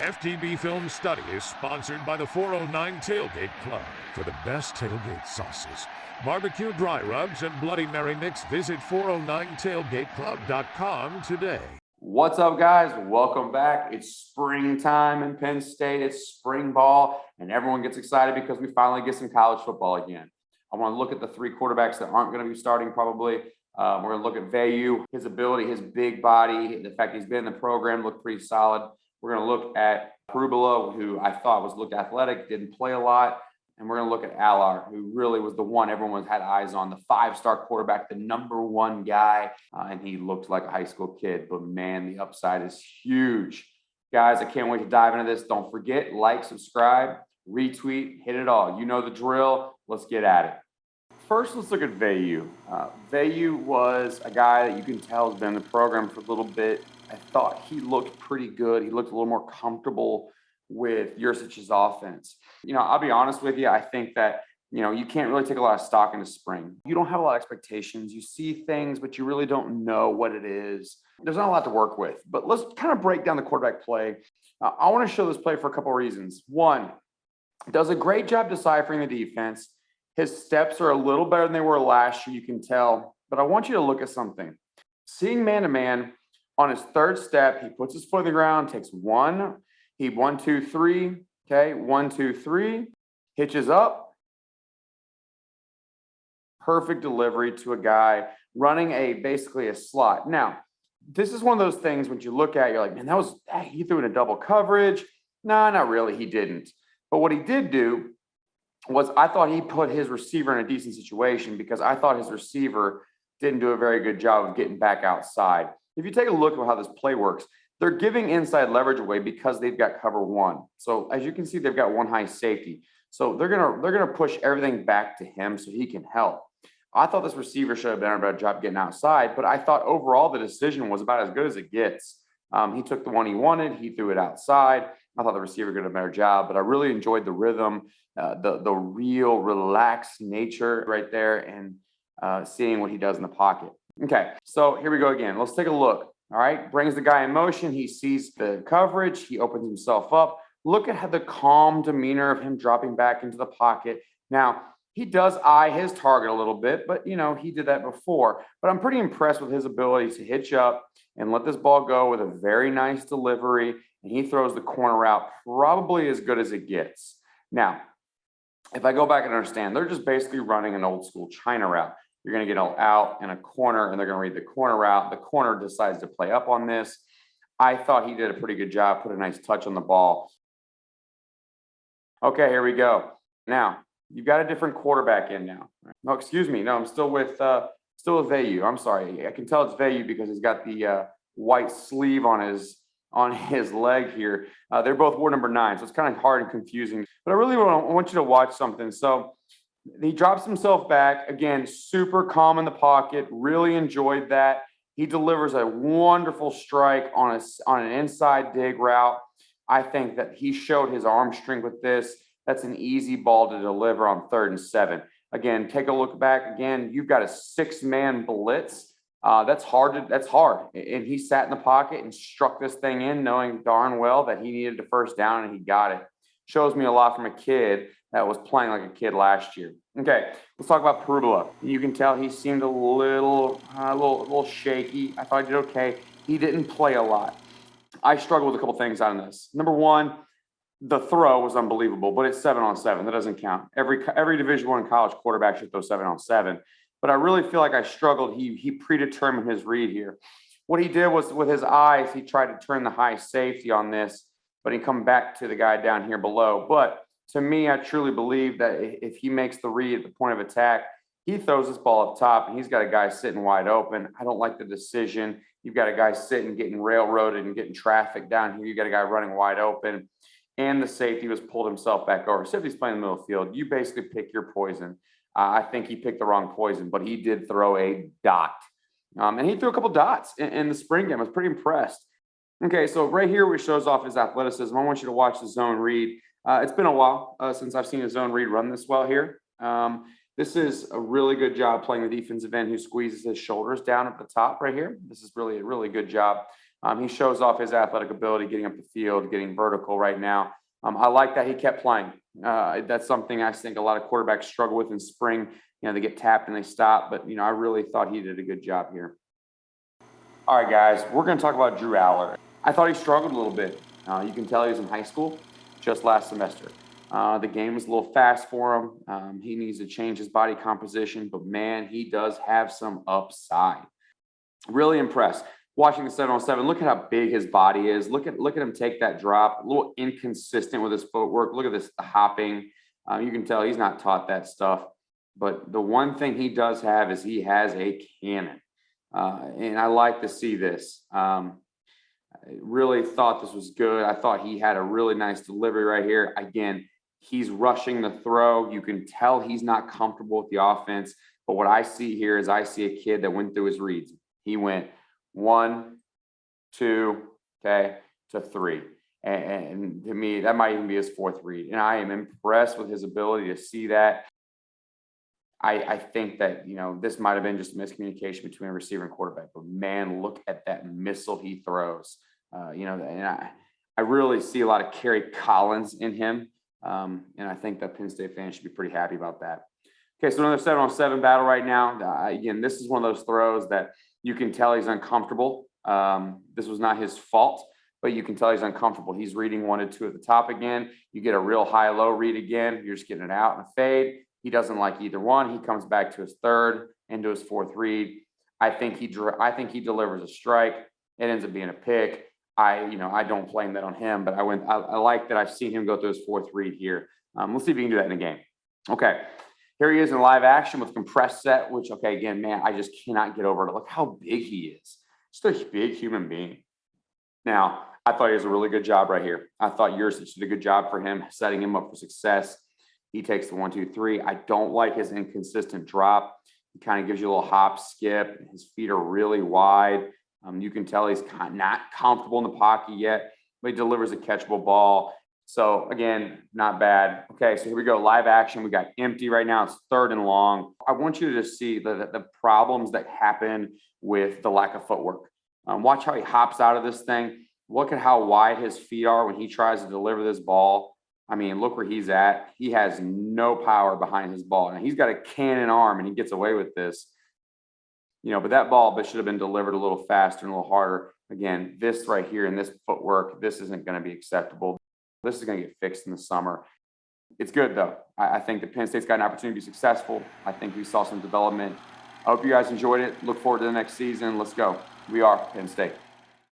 FTB Film Study is sponsored by the 409 Tailgate Club. For the best tailgate sauces, barbecue dry rubs, and Bloody Mary mix, visit 409tailgateclub.com today. What's up, guys? Welcome back. It's springtime in Penn State. It's spring ball, and everyone gets excited because we finally get some college football again. I want to look at the three quarterbacks that aren't going to be starting probably. We're going to look at Veilleux, his ability, his big body, the fact he's been in the program, looked pretty solid. We're going to look at Pribula, who I thought looked athletic, didn't play a lot. And we're going to look at Allar, who really was the one everyone had eyes on, the five-star quarterback, the number one guy. And he looked like a high school kid. But, man, the upside is huge. Guys, I can't wait to dive into this. Don't forget, like, subscribe, retweet, hit it all. You know the drill. Let's get at it. First, let's look at Veilleux. Veilleux was a guy that you can tell has been in the program for a little bit. I thought he looked pretty good. He looked a little more comfortable with Yursic's offense. I'll be honest with you. I think that, you can't really take a lot of stock into spring. You don't have a lot of expectations. You see things, but you really don't know what it is. There's not a lot to work with. But let's kind of break down the quarterback play. I want to show this play for a couple of reasons. One, does a great job deciphering the defense. His steps are a little better than they were last year, you can tell. But I want you to look at something. Seeing man-to-man, on his third step, he puts his foot in the ground, takes one. He 1, 2, 3. Okay, 1, 2, 3. Hitches up. Perfect delivery to a guy running basically a slot. Now, this is one of those things when you look at it, you're like, man, he threw in a double coverage. No, not really. He didn't. But what he did do was I thought he put his receiver in a decent situation because I thought his receiver didn't do a very good job of getting back outside. If you take a look at how this play works, they're giving inside leverage away because they've got cover one. So as you can see, they've got one high safety. So they're gonna push everything back to him so he can help. I thought this receiver should have done a better job getting outside, but I thought overall the decision was about as good as it gets. He took the one he wanted, he threw it outside. I thought the receiver did a better job, but I really enjoyed the rhythm, the real relaxed nature right there, and seeing what he does in the pocket. Okay, so here we go again. Let's take a look. All right, brings the guy in motion. He sees the coverage. He opens himself up. Look at how the calm demeanor of him dropping back into the pocket. Now, he does eye his target a little bit, but, he did that before. But I'm pretty impressed with his ability to hitch up and let this ball go with a very nice delivery. And he throws the corner route probably as good as it gets. Now, if I go back and understand, they're just basically running an old school China route. You're going to get out in a corner, and they're going to read the corner route. The corner decides to play up on this. I thought he did a pretty good job, put a nice touch on the ball. Okay, here we go. Now, you've got a different quarterback in now. No, excuse me. No, I'm still with Veilleux. I'm sorry. I can tell it's Veilleux because he's got the white sleeve on his leg here. They're both wore number 9, so it's kind of hard and confusing. But I really want you to watch something. So he drops himself back. Again, super calm in the pocket. Really enjoyed that. He delivers a wonderful strike on an inside dig route. I think that he showed his arm strength with this. That's an easy ball to deliver on 3rd and 7. Again, take a look back. Again, you've got a 6-man blitz. That's hard. And he sat in the pocket and struck this thing in, knowing darn well that he needed the first down, and he got it. Shows me a lot from a kid that was playing like a kid last year. Okay, let's talk about Pribula. You can tell he seemed a little shaky. I thought he did okay. He didn't play a lot. I struggled with a couple things on this. Number one, the throw was unbelievable, but it's 7-on-7. That doesn't count. Every Division I college quarterback should throw 7-on-7. But I really feel like I struggled. He predetermined his read here. What he did was with his eyes, he tried to turn the high safety on this, but he come back to the guy down here below. But to me, I truly believe that if he makes the read at the point of attack, he throws this ball up top, and he's got a guy sitting wide open. I don't like the decision. You've got a guy sitting, getting railroaded and getting traffic down here. You got a guy running wide open, and the safety was pulled himself back over. Safety's playing in the middle of the field. You basically pick your poison. I think he picked the wrong poison, but he did throw a dot. And he threw a couple dots in the spring game. I was pretty impressed. Okay, so right here where he shows off his athleticism, I want you to watch the zone read. It's been a while since I've seen a zone read run this well here. This is a really good job playing the defensive end who squeezes his shoulders down at the top right here. This is really a really good job. He shows off his athletic ability, getting up the field, getting vertical right now. I like that he kept playing. That's something I think a lot of quarterbacks struggle with in spring. They get tapped and they stop, but I really thought he did a good job here. All right, guys, we're going to talk about Drew Allar. I thought he struggled a little bit. You can tell he was in high school just last semester. The game was a little fast for him. He needs to change his body composition, but man, he does have some upside. Really impressed. Watching the 7-on-7, look at how big his body is. Look at him take that drop. A little inconsistent with his footwork. Look at this, the hopping. You can tell he's not taught that stuff. But the one thing he does have is he has a cannon. And I like to see this. I really thought this was good. I thought he had a really nice delivery right here. Again, he's rushing the throw. You can tell he's not comfortable with the offense. But what I see here is I see a kid that went through his reads. He went 1, 2, okay, to 3. And to me, that might even be his 4th read. And I am impressed with his ability to see that. I think that, this might have been just miscommunication between receiver and quarterback. But, man, look at that missile he throws. And I really see a lot of Kerry Collins in him. And I think that Penn State fans should be pretty happy about that. Okay, so another 7-on-7 battle right now. Again, this is one of those throws that you can tell he's uncomfortable. This was not his fault, but you can tell he's uncomfortable. He's reading 1 and 2 at the top again. You get a real high-low read again. You're just getting it out and a fade. He doesn't like either one. He comes back to his 3rd into his 4th read. I think he delivers a strike. It ends up being a pick. I don't blame that on him, but I like that I've seen him go through his 4th read here. Let's see if he can do that in a game. Okay. Here he is in live action with compressed set, which, okay, again, man, I just cannot get over it. Look how big he is. Just a big human being. Now, I thought he was a really good job right here. I thought Yurcich did a good job for him, setting him up for success. He takes the 1, 2, 3. I don't like his inconsistent drop. He kind of gives you a little hop, skip. His feet are really wide. You can tell he's not comfortable in the pocket yet, but he delivers a catchable ball. So, again, not bad. Okay, so here we go. Live action. We got empty right now. It's 3rd and long. I want you to see the problems that happen with the lack of footwork. Watch how he hops out of this thing. Look at how wide his feet are when he tries to deliver this ball. I mean, look where he's at. He has no power behind his ball. Now, he's got a cannon arm, and he gets away with this. But that ball should have been delivered a little faster and a little harder. Again, this right here and this footwork, this isn't going to be acceptable. This is going to get fixed in the summer. It's good, though. I think that Penn State's got an opportunity to be successful. I think we saw some development. I hope you guys enjoyed it. Look forward to the next season. Let's go. We are Penn State.